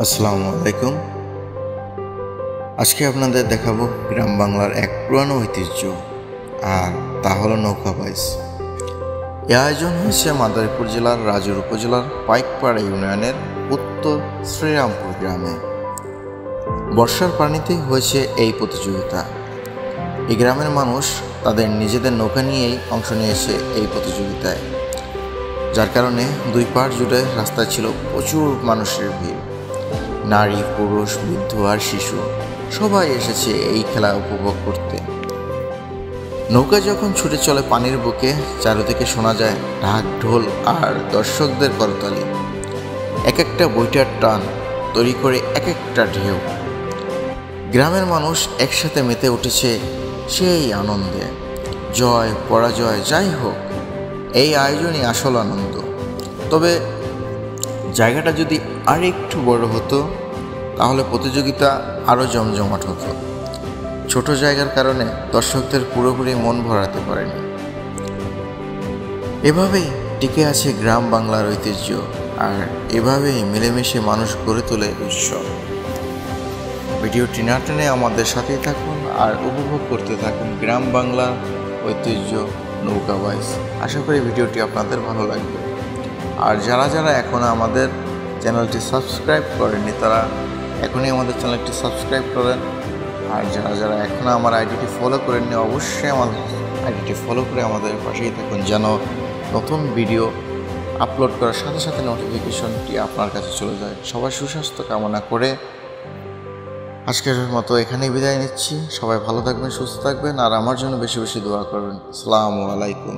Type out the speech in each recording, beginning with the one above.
আসসালামু আলাইকুম। আজকে আপনাদের দেখাবো গ্রাম বাংলার এক পুরানো ঐতিহ্য, আর তা হলো নৌকা বাইচ। এই আয়োজন হয়েছে মাদারীপুর জেলার রাজুর উপজেলার পাইকপাড়া ইউনিয়নের উত্তর শ্রীরামপুর গ্রামে। বর্ষার পানিতেই হয়েছে এই প্রতিযোগিতা। এই গ্রামের মানুষ তাদের নিজেদের নৌকা নিয়েই অংশ নিয়েছে এই প্রতিযোগিতায়, যার কারণে দুই পাড় জুড়ে রাস্তায় ছিল প্রচুর মানুষের ভিড়। নারী, পুরুষ, বৃদ্ধ আর শিশু সবাই এসেছে এই খেলা উপভোগ করতে। নৌকা যখন ছুটে চলে পানির বুকে, চারিদিকে শোনা যায় ঢাক, ঢোল আর দর্শকদের করতালি। এক একটা বইটার টান তৈরি করে এক একটা ঢেউ। গ্রামের মানুষ একসাথে মেতে উঠেছে সেই আনন্দে। জয় পরাজয় যাই হোক, এই আয়োজনই আসল আনন্দ। তবে জায়গাটা যদি আর একটু বড় হতো তাহলে প্রতিযোগিতা আরও জমজমাট হতো। ছোট জায়গার কারণে দর্শকদের পুরোপুরি মন ভরাতে পারেনি। এভাবেই টিকে আছে গ্রাম বাংলার ঐতিহ্য, আর এভাবেই মিলেমিশে মানুষ গড়ে তোলে উৎসব। ভিডিওটি না টেনে আমাদের সাথেই থাকুন আর উপভোগ করতে থাকুন গ্রাম বাংলার ঐতিহ্য নৌকা বাইচ। আশা করি ভিডিওটি আপনাদের ভালো লাগবে। আর যারা যারা এখনও আমাদের চ্যানেলটি সাবস্ক্রাইব করেননি তারা এখনই আমাদের চ্যানেলটি সাবস্ক্রাইব করেন। আর যারা যারা এখনও আমার আইডিটি ফলো করেননি অবশ্যই আমাদের আইডিটি ফলো করে আমাদের পাশেই থাকুন, যেন নতুন ভিডিও আপলোড করার সাথে সাথে নোটিফিকেশনটি আপনার কাছে চলে যায়। সবাই সুস্বাস্থ্য কামনা করে আজকের মতো এখানেই বিদায় নিচ্ছি। সবাই ভালো থাকবেন, সুস্থ থাকবেন, আর আমার জন্য বেশি বেশি দোয়া করবেন। আসসালামু আলাইকুম।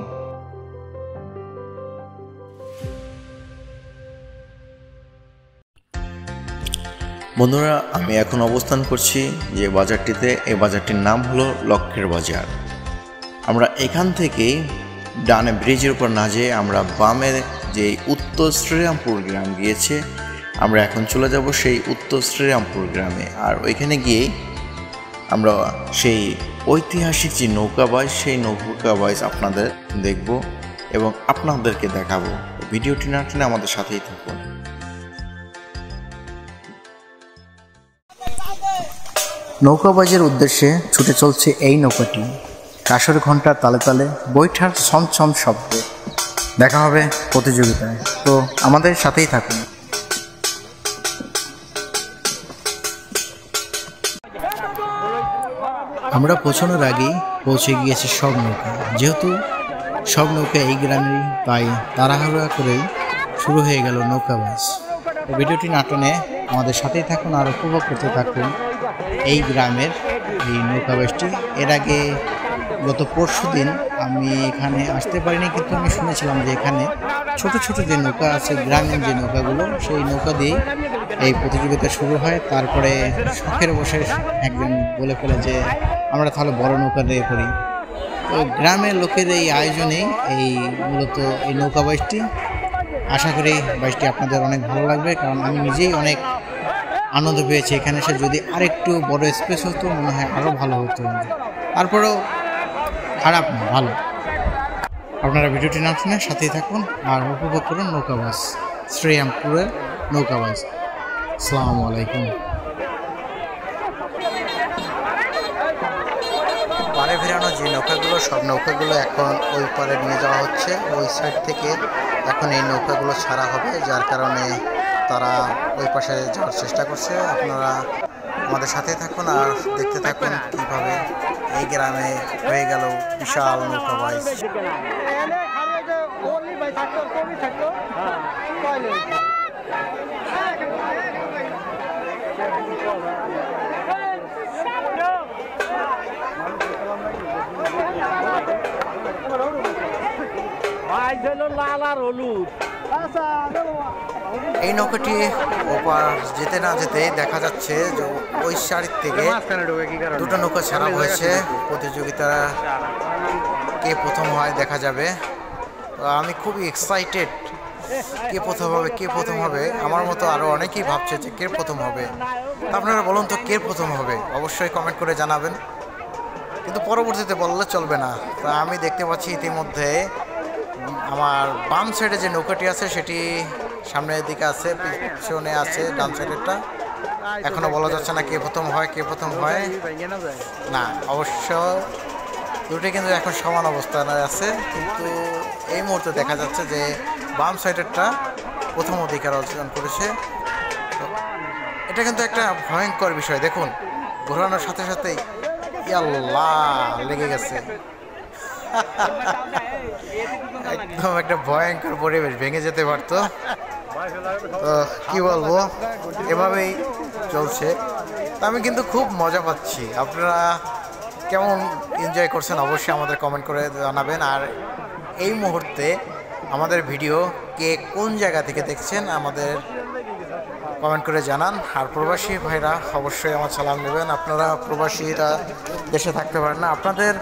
বন্ধুরা, আমি এখন অবস্থান করছি যে বাজারটিতে। এই বাজারটির নাম হলো লক্ষ্যের বাজার। আমরা এখান থেকেই ডানে ব্রিজের উপর না যেয়ে আমরা বামে যে উত্তর শ্রীরামপুর গ্রাম গিয়েছে, আমরা এখন চলে যাব সেই উত্তর শ্রীরামপুর গ্রামে। আর ওইখানে গিয়েই আমরা সেই ঐতিহাসিক যে নৌকা বাইচ, সেই নৌকা বাইচ আপনাদের দেখব এবং আপনাদেরকে দেখাবো। ভিডিওটি না টেনে আমাদের সাথেই থাকুন। নৌকাবাজের উদ্দেশ্যে ছুটে চলছে এই নৌকাটি। কাঁসর ঘণ্টার তালে তালে, বৈঠার ছমছম শব্দে। দেখা হবে প্রতিযোগিতায়, তো আমাদের সাথেই থাকুন। আমরা পৌঁছানোর আগেই পৌঁছে গিয়েছে সব নৌকা। যেহেতু সব নৌকা এই গ্রামেরই, তাই তাড়াহুড়া করেই শুরু হয়ে গেল নৌকা বাইচ। ভিডিওটি না টেনে আমাদের সাথেই থাকুন আর উপভোগ করতে থাকুন এই গ্রামের এই নৌকা বাইচটি। এর আগে গত পরশুদিন আমি এখানে আসতে পারিনি, কিন্তু আমি শুনেছিলাম যে এখানে ছোট ছোট যে নৌকা আছে, গ্রামীণ যে নৌকাগুলো, সেই নৌকা দিয়েই এই প্রতিযোগিতা শুরু হয়। তারপরে শখের বসে একজন বলে ফেলে যে আমরা তাহলে বড় নৌকা দিয়ে করি। তো গ্রামের লোকের এই আয়োজনে এই মূলত এই নৌকা বাইচটি। আশা করি বাইচটি আপনাদের অনেক ভালো লাগবে, কারণ আমি নিজেই অনেক আনন্দ পেয়েছি এখানে এসে। যদি আরেকটু বড় স্পেস হতো মনে হয় আরও ভালো হতো। তারপরেও খারাপ না, ভালো। আপনারা ভিডিওটি না শুনে সাথেই থাকুন আর উপভোগ করুন নৌকা বাইচ, শ্রীরামপুরের নৌকা বাইচ। আসসালামু আলাইকুম। পাড়ে ফেরানো যে নৌকাগুলো, সব নৌকাগুলো এখন ওই পাড়ে নিয়ে যাওয়া হচ্ছে। ওই সাইড থেকে এখন এই নৌকাগুলো ছাড়া হবে, যার কারণে তারা ওই পাশে যাওয়ার চেষ্টা করছে। আপনারা আমাদের সাথে থাকুন আর দেখতে থাকুন কীভাবে এই গ্রামে হয়ে গেল বিশাল নৌকা বাইচ। এই নৌকাটি ওপার যেতে না যেতে দেখা যাচ্ছে যে ওই সাইড থেকে দুটো নৌকা ছাড়া হয়েছে। প্রতিযোগিতা কে প্রথম হয় দেখা যাবে। তো আমি খুবই এক্সাইটেড, কে প্রথম হবে। আমার মতো আরও অনেকেই ভাবছে যে কে প্রথম হবে। আপনারা বলুন তো কে প্রথম হবে, অবশ্যই কমেন্ট করে জানাবেন, কিন্তু পরবর্তীতে বললে চলবে না। তা আমি দেখতে পাচ্ছি ইতিমধ্যে আমার বাম সাইডে যে নৌকাটি আছে সেটি সামনের দিকে আছে, পিছনে আছে ডান সাইডেরটা। এখনো বলা যাচ্ছে না কে প্রথম হয় না, অবশ্য দুটোই কিন্তু এখন সমান অবস্থানে আছে, কিন্তু এই মুহূর্তে দেখা যাচ্ছে যে বাম সাইডেরটা প্রথম অধিকার অর্জন করেছে। এটা কিন্তু একটা ভয়ঙ্কর বিষয়, দেখুন ঘোরানোর সাথে সাথেই আল্লাহ লেগে গেছে। একদম একটা ভয়ঙ্কর পরিবেশ, ভেঙে যেতে পারতো। তো কি বলবো, এভাবেই চলছে। আমি কিন্তু খুব মজা পাচ্ছি। আপনারা কেমন এনজয় করছেন অবশ্যই আমাদের কমেন্ট করে জানাবেন। আর এই মুহূর্তে আমাদের ভিডিও কে কোন জায়গা থেকে দেখছেন আমাদের কমেন্ট করে জানান। আর প্রবাসী ভাইরা অবশ্যই আমার সালাম নেবেন। আপনারা প্রবাসীরা দেশে থাকতে পারেন না, আপনাদের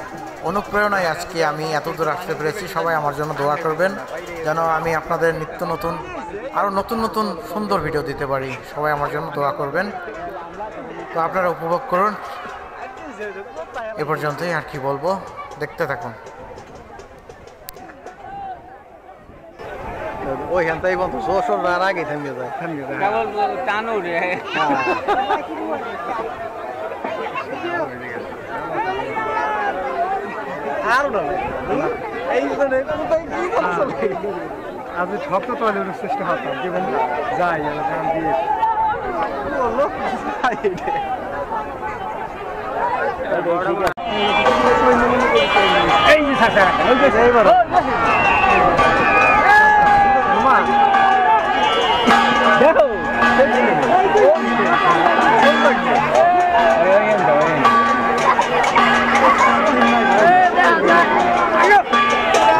অনুপ্রেরণায় আজকে আমি এত দূর আসতে পেরেছি। সবাই আমার জন্য দোয়া করবেন যেন আমি আপনাদের নিত্য নতুন আরও নতুন নতুন সুন্দর ভিডিও দিতে পারি। সবাই আমার জন্য দোয়া করবেন। তো আপনারা উপভোগ করুন। এ পর্যন্তই, আর কি বলবো, দেখতে থাকুন। ওইখানটাই বন্ধু জোর আর আগে থেমে যায় টানো রে আর আজ শক্ত তৈরির চেষ্টা করতাম যে বন্ধু যাই দিয়ে এই যে এইবার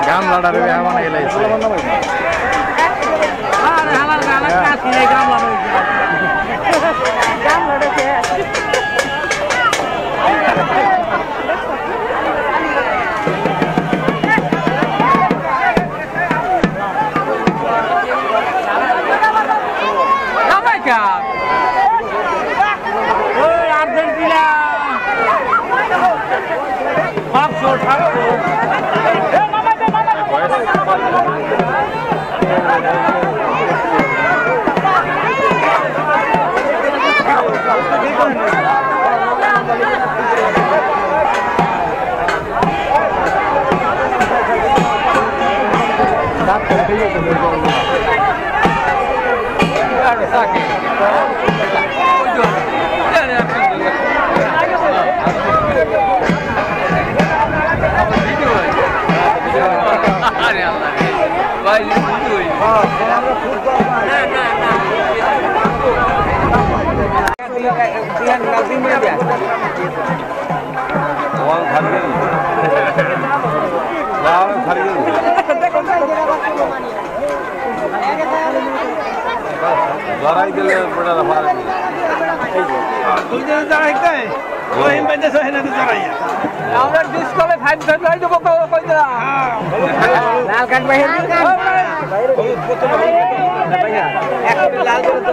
গামলাটারে বেহামান এলাইছে আরে হালাল গালা কাটি এই গামলা গামলাটাকে লড়াই দিলে আমরা ডিসকলে 5 ধরে দেব কই দা লাল কাট বাইরে একটা লাল করে তো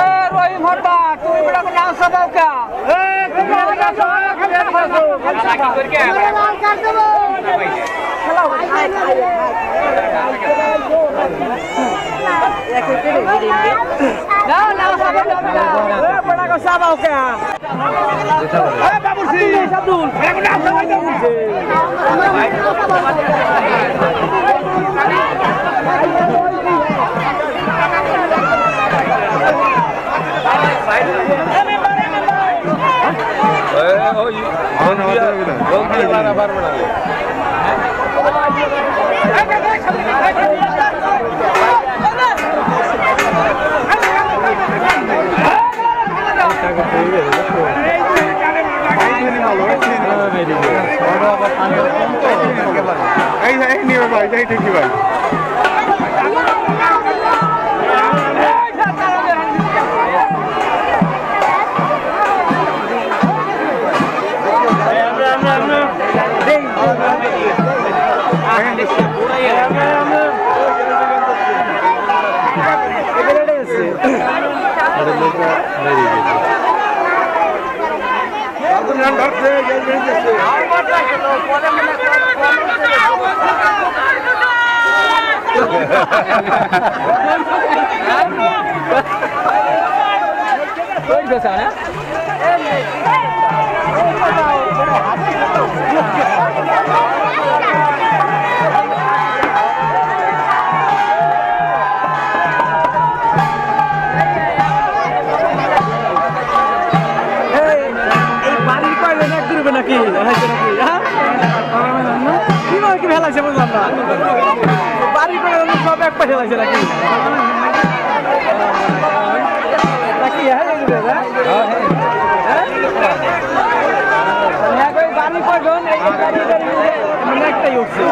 এ রহিম হরবা তুমি বড় নাম সবাও কা এ তুমি বড় নাম সবাও কি করকে লাল কাট দেব খেলাও না না সবাও এ বড় কো সবাও কা এ বাবুজি আব্দুল বড় নাম সবাই দাও Oi, pessoal, né? নাকি কিভাবে কি ফেলাইছে বুঝলাম না বাড়ি করে সব এক পাশে লাগছে নাকি বাড়ি করবেন একটাই উঠছে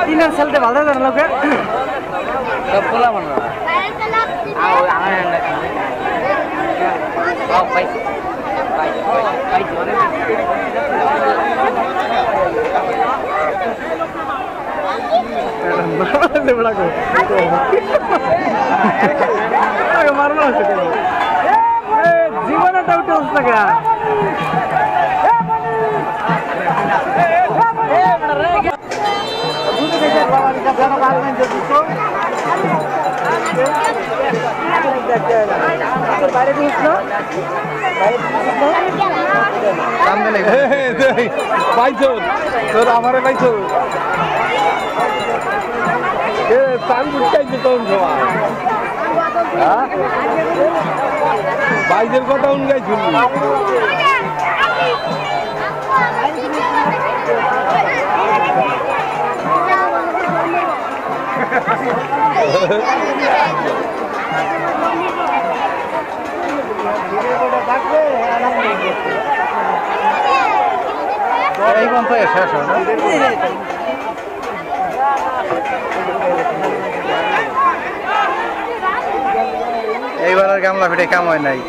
तीन साल से भाड़ा कर लोगे सब खोला बन रहा आओ आए आओ भाई भाई भाई जोने बड़ा को अरे मारना है जीवन टाउट होता क्या পাইছো তোর আমারে পাইছো পান বুঝাইছো তখন সবাই বাইজের কথা উনগাই শুনলি এইবার আর গামলা ফিটে কাম হয় নাই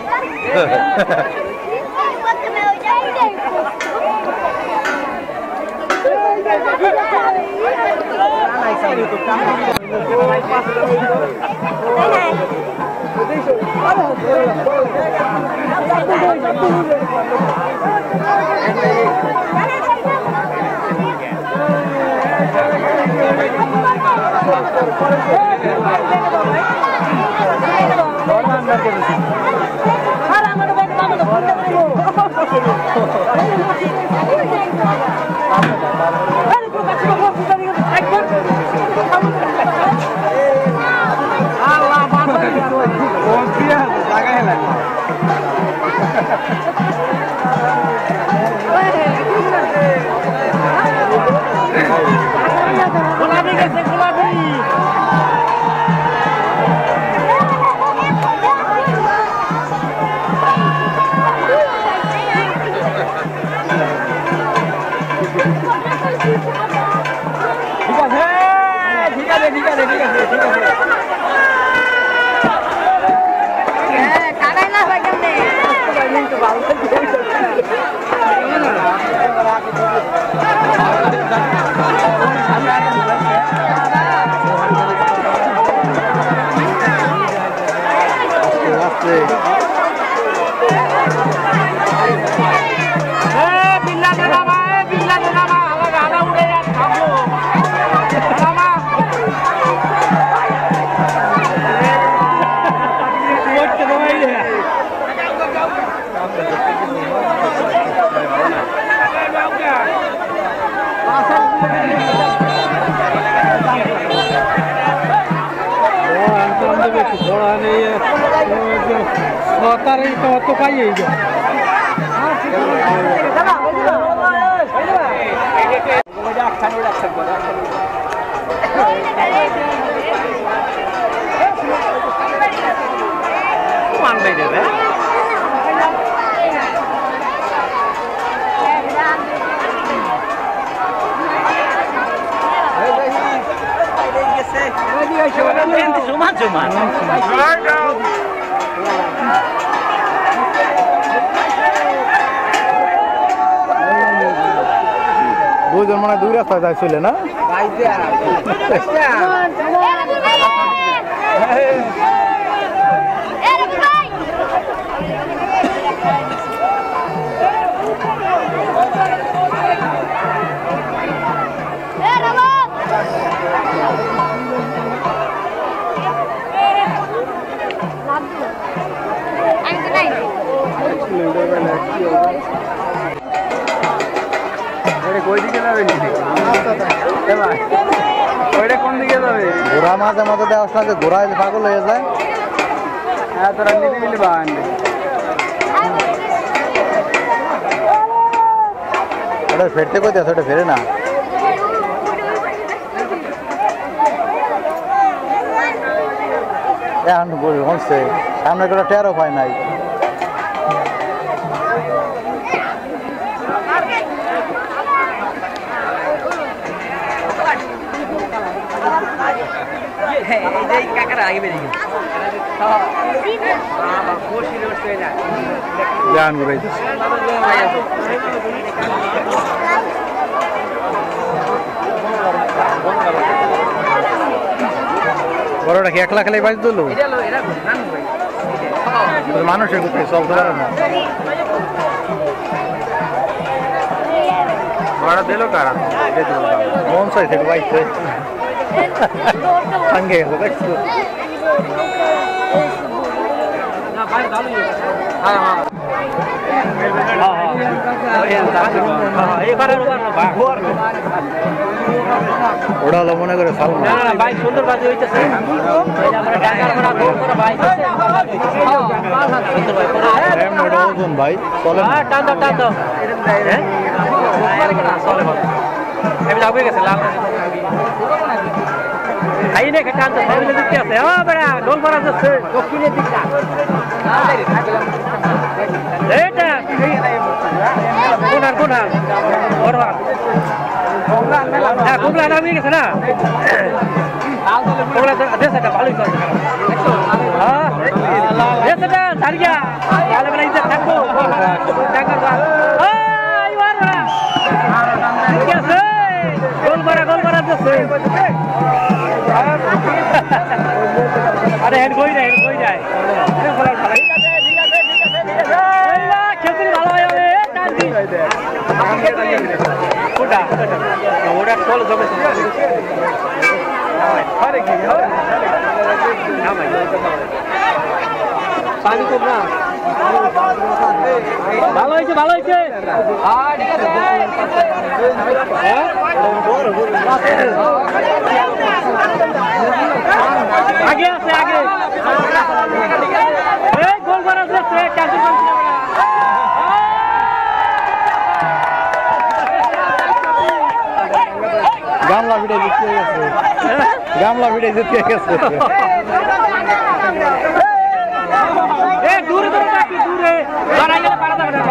तो पाइए দুজন মানে দুই রাস্তায় যাইছিলে না কোন দিকে যাবে ঘোড়া মাঝে মাঝে দেওয়া না যে ঘোড়া পাগল হয়ে যায় হ্যাঁ তোরা নিবি নিলি বান ওটা ফেরতে কই দেয় ওটা ফেরে না এখন বলছে সামনে করে টেরও পায় নাই जान भाई বড়টা কি একলা খেলে বাজ দিল মানুষের কোথায় চলতে পারে না ভাড়া দিল কারা মন চাই থেকে বাইছে সঙ্গে দেখছো ওটা হলো মনে করে ভাই সুন্দর বাজি হইতেছে ভাই চলে আমি যাবো গেছে লাল খাইনে টানতে সামনে দিকে আছে ও বড়া গোল মারা যাচ্ছে দক্ষিণের দিকটা এটা কোনার ওরওয়া হ্যাঁ কুমলা নামিয়ে গেছে না কুমলা দেশটা ভালোই চলছে হ্যাঁ দেশটা সারিয়া তাহলে বলে ইজ্জত থাকবো ঠিক আছে গোল মারা যাচ্ছে আরে হেড কই যায় খেলতে ভালো হয় ওটা চল জমে পানি কম না ভালো হয়েছে আগে আছে গোল করা যাচ্ছে গামলা ভিড়ে জিতে গেছে দূরে বাড়াই গেলে পারা যাবে না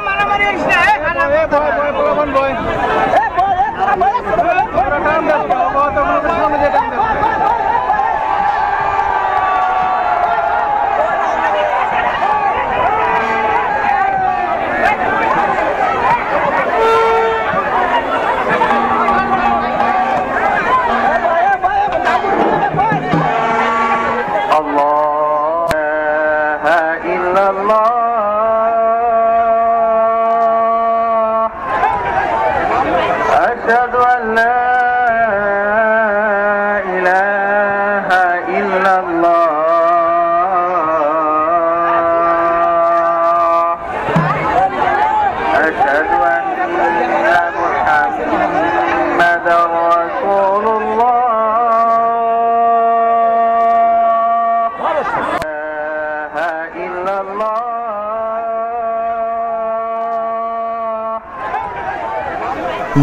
মারামারি أشهد أن لا إله إلا الله أشهد أن محمدا رسول الله لا إله إلا الله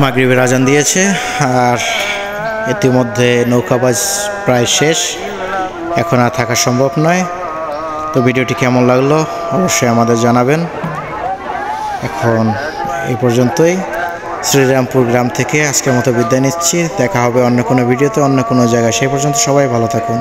মাগরিবের আজান দিয়েছে আর ইতিমধ্যে নৌকাবাজ প্রায় শেষ, এখন আর থাকা সম্ভব নয়। তো ভিডিওটি কেমন লাগলো অবশ্যই আমাদের জানাবেন। এখন এই পর্যন্তই, শ্রীরামপুর গ্রাম থেকে আজকের মতো বিদায় নিচ্ছি। দেখা হবে অন্য কোনো ভিডিওতে, অন্য কোনো জায়গায়। সেই পর্যন্ত সবাই ভালো থাকুন।